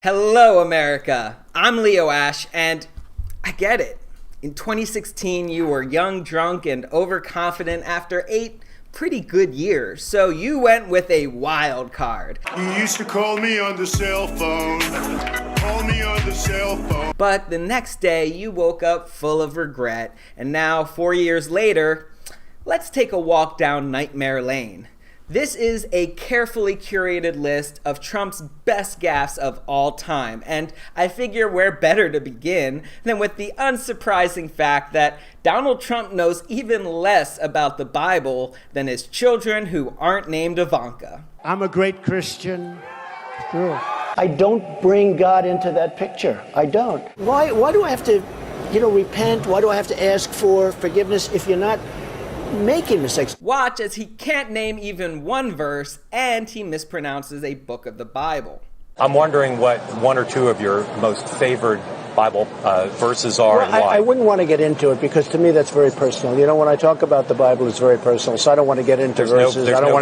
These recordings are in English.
Hello, America. I'm Leo Ash, and I get it. In 2016, you were young, drunk, and overconfident after 8 pretty good years, so you went with a wild card. You used to call me on the cell phone. Call me on the cell phone. But the next day, you woke up full of regret, and now, 4 years later, let's take a walk down Nightmare Lane. This is a carefully curated list of Trump's best gaffes of all time, and I figure where better to begin than with the unsurprising fact that Donald Trump knows even less about the Bible than his children who aren't named Ivanka. I'm a great Christian. Sure. I don't bring God into that picture. I don't. Why do I have to, repent? Why do I have to ask for forgiveness if you're not making mistakes? Watch as he can't name even one verse and he mispronounces a book of the Bible. I'm wondering what one or two of your most favored Bible verses are and why. I wouldn't want to get into it because to me that's very personal. When I talk about the Bible, it's very personal, so I don't want to get into verses. There's no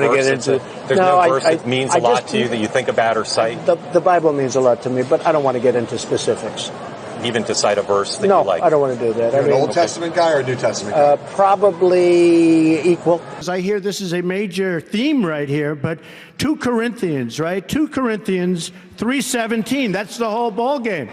verse that means a lot to you that you think about or cite? The Bible means a lot to me, but I don't want to get into specifics. Even to cite a verse that you like? No, I don't want to do that. You're an Old Testament guy or a New Testament guy? Probably equal. I hear this is a major theme right here, but 2 Corinthians, right? 2 Corinthians 3:17. That's the whole ball game.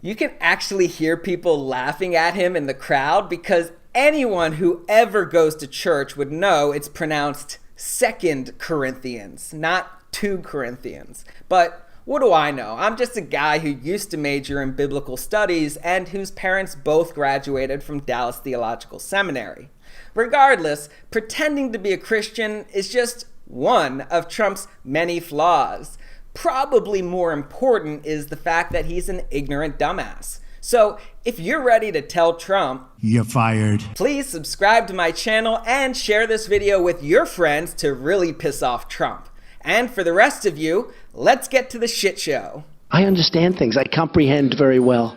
You can actually hear people laughing at him in the crowd because anyone who ever goes to church would know it's pronounced 2 Corinthians, not 2 Corinthians. But what do I know? I'm just a guy who used to major in biblical studies and whose parents both graduated from Dallas Theological Seminary. Regardless, pretending to be a Christian is just one of Trump's many flaws. Probably more important is the fact that he's an ignorant dumbass. So if you're ready to tell Trump, you're fired, please subscribe to my channel and share this video with your friends to really piss off Trump. And for the rest of you, let's get to the shit show. I understand things. I comprehend very well,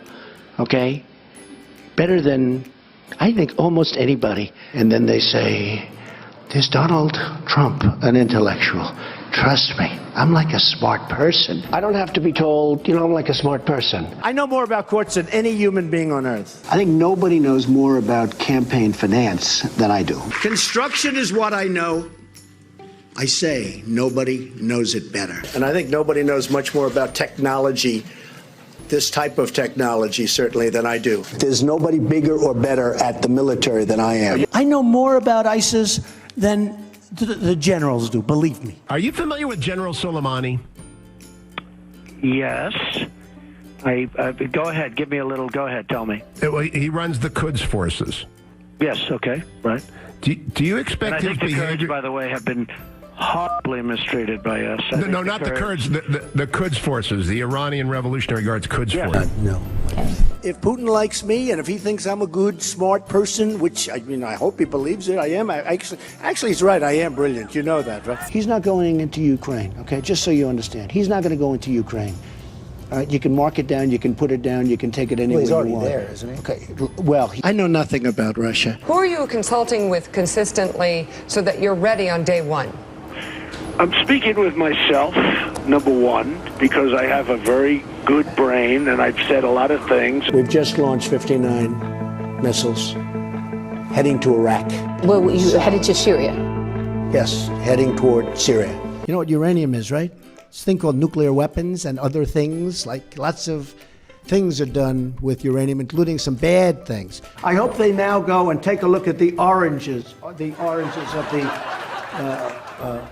okay? Better than, I think, almost anybody. And then they say, there's Donald Trump, an intellectual. Trust me, I'm like a smart person. I don't have to be told, I'm like a smart person. I know more about courts than any human being on earth. I think nobody knows more about campaign finance than I do. Construction is what I know. I say nobody knows it better. And I think nobody knows much more about technology, this type of technology, certainly, than I do. There's nobody bigger or better at the military than I am. I know more about ISIS than the generals do, believe me. Are you familiar with General Soleimani? Yes. Go ahead, give me a little, go ahead, tell me. He runs the Quds forces. Yes, okay, right. Do you expect and I his think the behavior... Kurds, by the way, have been horribly mistreated by us. No, not the Kurds, the Quds forces, the Iranian Revolutionary Guard's Quds forces. No. If Putin likes me and if he thinks I'm a good, smart person, which, I hope he believes it, I am. Actually, he's right, I am brilliant. You know that, right? He's not going into Ukraine, okay? Just so you understand. He's not going to go into Ukraine. You can mark it down, you can put it down, you can take it anywhere you want. He's already there, isn't he? Okay, well... I know nothing about Russia. Who are you consulting with consistently so that you're ready on day one? I'm speaking with myself, number one, because I have a very good brain and I've said a lot of things. We've just launched 59 missiles heading to Iraq. Well, you headed to Syria? Yes, heading toward Syria. You know what uranium is, right? It's a thing called nuclear weapons and other things, like lots of things are done with uranium, including some bad things. I hope they now go and take a look at the oranges of the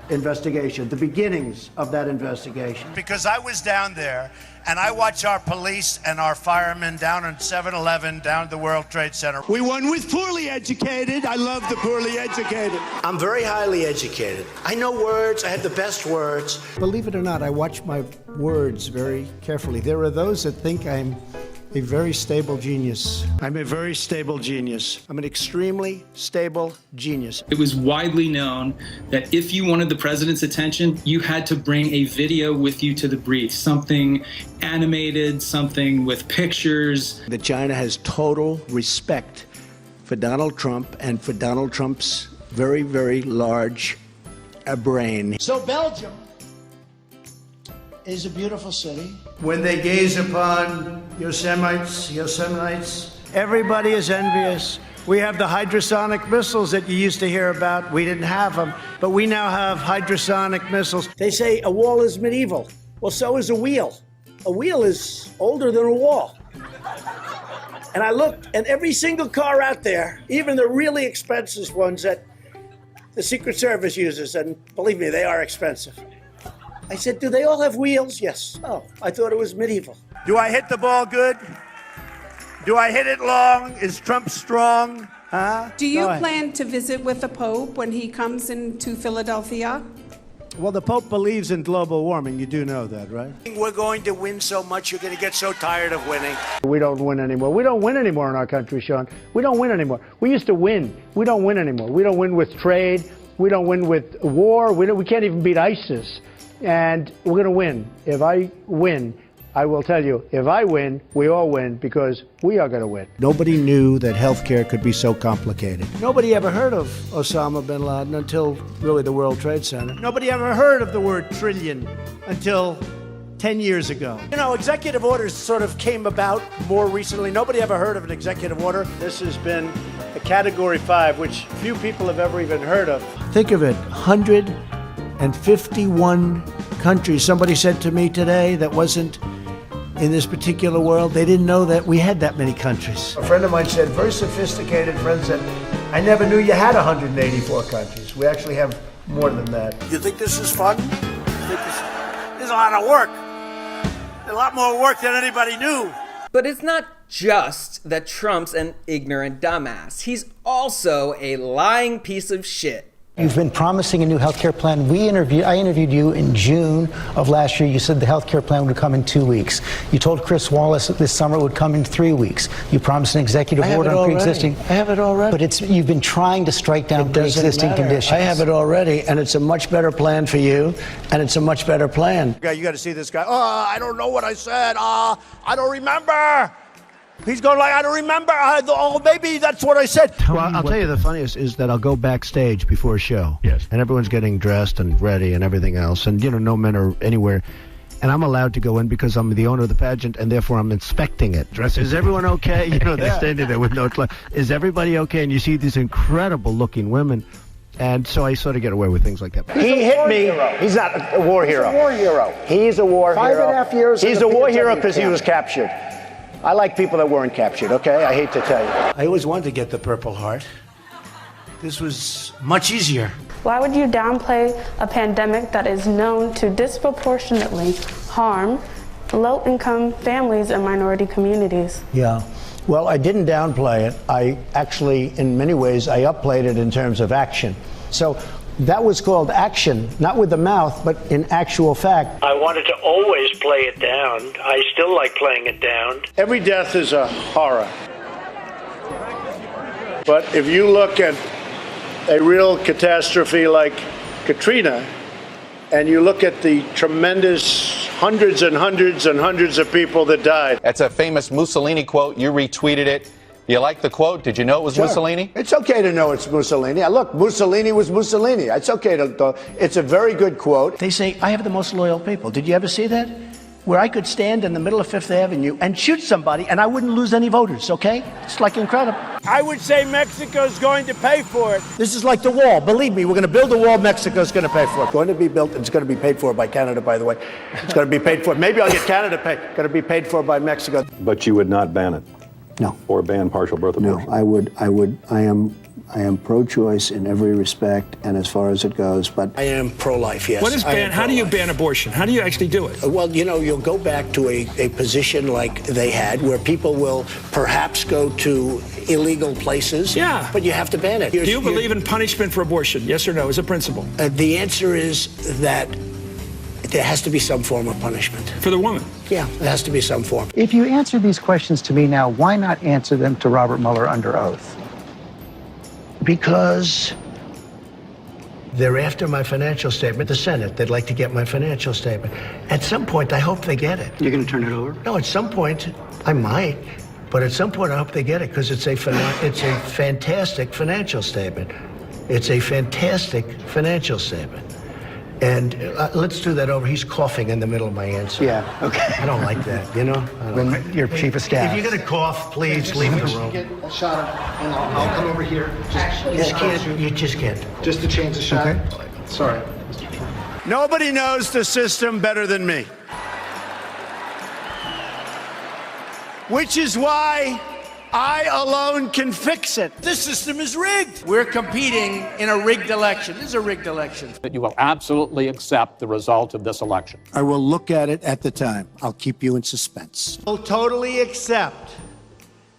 investigation, the beginnings of that investigation. Because I was down there and I watch our police and our firemen down on 7-Eleven, down at the World Trade Center. We won with poorly educated. I love the poorly educated. I'm very highly educated. I know words. I have the best words. Believe it or not, I watch my words very carefully. There are those that think I'm a very stable genius. I'm a very stable genius. I'm an extremely stable genius. It was widely known that if you wanted the president's attention, you had to bring a video with you to the brief, something animated, something with pictures. That China has total respect for Donald Trump and for Donald Trump's very, very large brain. So Belgium is a beautiful city. When they gaze upon Yosemite, everybody is envious. We have the hypersonic missiles that you used to hear about. We didn't have them, but we now have hypersonic missiles. They say a wall is medieval. Well, so is a wheel. A wheel is older than a wall. And I looked, and every single car out there, even the really expensive ones that the Secret Service uses, and believe me, they are expensive. I said, do they all have wheels? Yes. Oh, I thought it was medieval. Do I hit the ball good? Do I hit it long? Is Trump strong? Huh? Do you plan to visit with the Pope when he comes into Philadelphia? Well, the Pope believes in global warming. You do know that, right? We're going to win so much, you're going to get so tired of winning. We don't win anymore. We don't win anymore in our country, Sean. We don't win anymore. We used to win. We don't win anymore. We don't win with trade. We don't win with war. We can't even beat ISIS. And we're going to win. If I win, I will tell you, if I win, we all win because we are going to win. Nobody knew that healthcare could be so complicated. Nobody ever heard of Osama bin Laden until really the World Trade Center. Nobody ever heard of the word trillion until 10 years ago. You know, executive orders sort of came about more recently. Nobody ever heard of an executive order. This has been a Category 5, which few people have ever even heard of. Think of it, 151 countries. Somebody said to me today that wasn't in this particular world, they didn't know that we had that many countries. A friend of mine said, very sophisticated friend said, I never knew you had 184 countries. We actually have more than that. You think this is fun? This is a lot of work. A lot more work than anybody knew. But it's not just that Trump's an ignorant dumbass. He's also a lying piece of shit. You've been promising a new health care plan. I interviewed you in June of last year. You said the health care plan would come in 2 weeks. You told Chris Wallace that this summer it would come in 3 weeks. You promised an executive order on pre-existing. I have it already. But you've been trying to strike down pre-existing conditions. I have it already, and it's a much better plan for you, and it's a much better plan. You got to see this guy. Oh, I don't know what I said. I don't remember. He's going like, I don't remember. Oh, maybe that's what I said. Well, I'll tell you the funniest is that I'll go backstage before a show. Yes. And everyone's getting dressed and ready and everything else. And, no men are anywhere. And I'm allowed to go in because I'm the owner of the pageant, and therefore I'm inspecting it. Is everyone okay? They're standing there with no clothes. Is everybody okay? And you see these incredible-looking women. And so I sort of get away with things like that. He hit me. He's not a war hero. He's a war hero. He's a war hero. 5.5 years. He's a war hero because he was captured. I like people that weren't captured, okay? I hate to tell you. I always wanted to get the Purple Heart. This was much easier. Why would you downplay a pandemic that is known to disproportionately harm low-income families and minority communities? Yeah. Well, I didn't downplay it. I actually, in many ways, I upplayed it in terms of action. So that was called action, not with the mouth, but in actual fact. I wanted to always play it down. I still like playing it down. Every death is a horror. But if you look at a real catastrophe like Katrina, and you look at the tremendous hundreds and hundreds and hundreds of people that died. That's a famous Mussolini quote. You retweeted it. You like the quote? Did you know it was Mussolini? It's okay to know it's Mussolini. Look, Mussolini was Mussolini. It's okay to. It's a very good quote. They say, I have the most loyal people. Did you ever see that? Where I could stand in the middle of Fifth Avenue and shoot somebody and I wouldn't lose any voters, okay? It's like incredible. I would say Mexico's going to pay for it. This is like the wall. Believe me, we're going to build a wall. Mexico's going to pay for it. Going to be built. It's going to be paid for by Canada, by the way. It's going to be paid for. Maybe I'll get Canada paid. Going to be paid for by Mexico. But you would not ban it? No. Or ban partial birth abortion? No, I am pro-choice in every respect and as far as it goes, but I am pro-life, yes. What is ban? How do you ban abortion? How do you actually do it? Well, you'll go back to a position like they had where people will perhaps go to illegal places. Yeah. But you have to ban it. Do you believe in punishment for abortion? Yes or no, as a principle? The answer is that there has to be some form of punishment. For the woman? Yeah, there has to be some form. If you answer these questions to me now, why not answer them to Robert Mueller under oath? Because they're after my financial statement, the Senate. They'd like to get my financial statement. At some point, I hope they get it. You're going to turn it over? No, at some point, I might. But at some point, I hope they get it because it's a fantastic financial statement. It's a fantastic financial statement. And let's do that over. He's coughing in the middle of my answer. Yeah, okay. I don't like that, you know? When you're chief of staff. If you're going to cough, please leave the room. Get a shot of, and I'll come over here. You just can't. Just to change the shot. Okay. Sorry. Nobody knows the system better than me. Which is why I alone can fix it. This system is rigged. We're competing in a rigged election. This is a rigged election. That you will absolutely accept the result of this election. I will look at it at the time. I'll keep you in suspense. I'll totally accept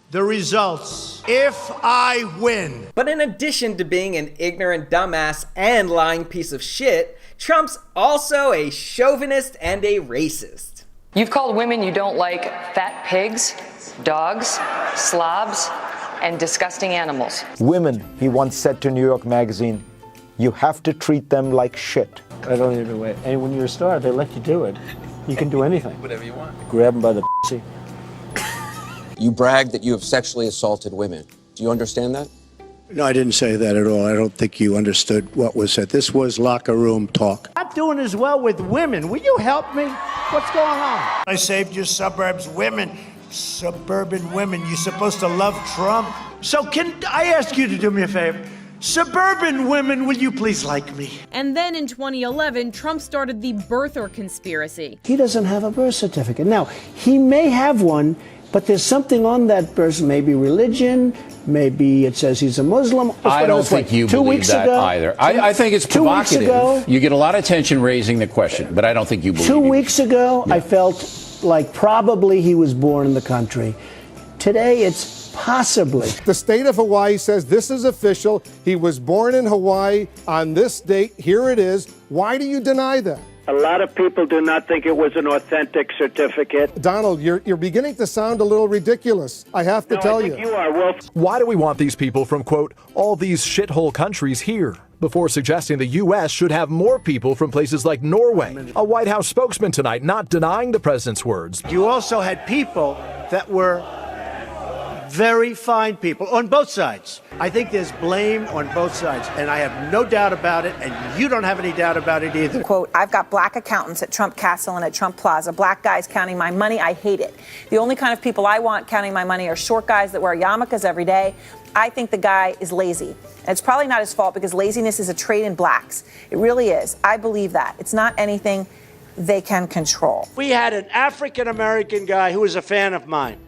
the results if I win. But in addition to being an ignorant dumbass and lying piece of shit, Trump's also a chauvinist and a racist. You've called women you don't like fat pigs, dogs, slobs, and disgusting animals. Women, he once said to New York Magazine, you have to treat them like shit. I don't even know. And when you're a star, they let you do it. You can do anything. Whatever you want. Grab them by the pussy. You brag that you have sexually assaulted women. Do you understand that? No, I didn't say that at all. I don't think you understood what was said. This was locker room talk. I'm not doing as well with women. Will you help me? What's going on? I saved your suburbs women. Suburban women. You're supposed to love Trump. So can I ask you to do me a favor? Suburban women, will you please like me? And then in 2011, Trump started the birther conspiracy. He doesn't have a birth certificate. Now, he may have one, but there's something on that person, maybe religion, maybe it says he's a Muslim. I don't think you believe that either. I think it's provocative. 2 weeks ago, you get a lot of attention raising the question, but I don't think you believe it. 2 weeks ago, I felt like probably he was born in the country. Today, it's possibly. The state of Hawaii says this is official. He was born in Hawaii on this date. Here it is. Why do you deny that? A lot of people do not think it was an authentic certificate. Donald, you're beginning to sound a little ridiculous. I have to tell you. You are, Wolf. Why do we want these people from, quote, all these shithole countries here? Before suggesting the U.S. should have more people from places like Norway. A White House spokesman tonight not denying the president's words. You also had people that were very fine people on both sides. I think there's blame on both sides, and I have no doubt about it, and you don't have any doubt about it either. Quote, I've got black accountants at Trump Castle and at Trump Plaza, black guys counting my money. I hate it. The only kind of people I want counting my money are short guys that wear yarmulkes every day. I think the guy is lazy. And it's probably not his fault because laziness is a trait in blacks. It really is. I believe that. It's not anything they can control. We had an African-American guy who was a fan of mine.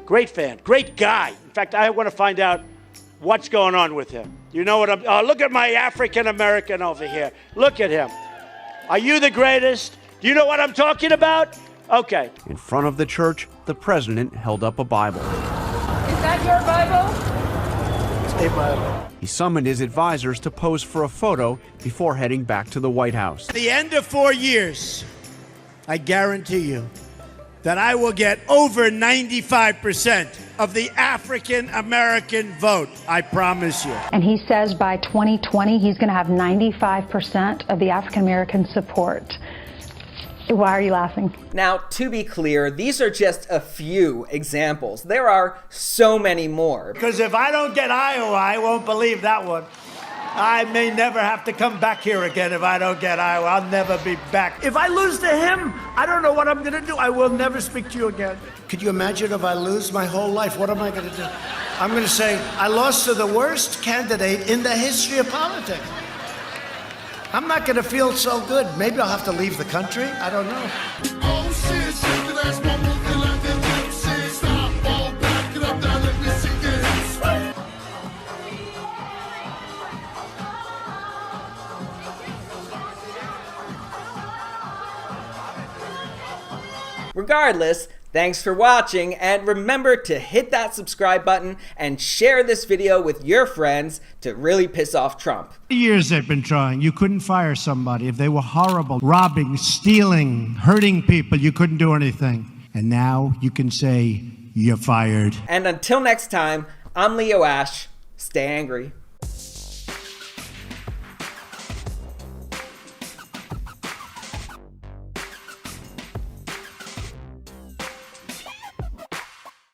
Great fan, great guy. In fact, I want to find out what's going on with him. You know what look at my African-American over here. Look at him. Are you the greatest? Do you know what I'm talking about? Okay. In front of the church, the president held up a Bible. Is that your Bible? It's a Bible. He summoned his advisors to pose for a photo before heading back to the White House. At the end of 4 years, I guarantee you that I will get over 95% of the African-American vote. I promise you. And he says by 2020, he's going to have 95% of the African-American support. Why are you laughing? Now, to be clear, these are just a few examples. There are so many more. Because if I don't get Iowa, I won't believe that one. I may never have to come back here again if I don't get Iowa. I'll never be back. If I lose to him, I don't know what I'm going to do. I will never speak to you again. Could you imagine if I lose my whole life? What am I going to do? I'm going to say, I lost to the worst candidate in the history of politics. I'm not going to feel so good. Maybe I'll have to leave the country. I don't know. Regardless, thanks for watching, and remember to hit that subscribe button and share this video with your friends to really piss off Trump. Years they've been trying. You couldn't fire somebody if they were horrible, robbing, stealing, hurting people. You couldn't do anything. And now you can say you're fired. And until next time, I'm Leo Ash. Stay angry.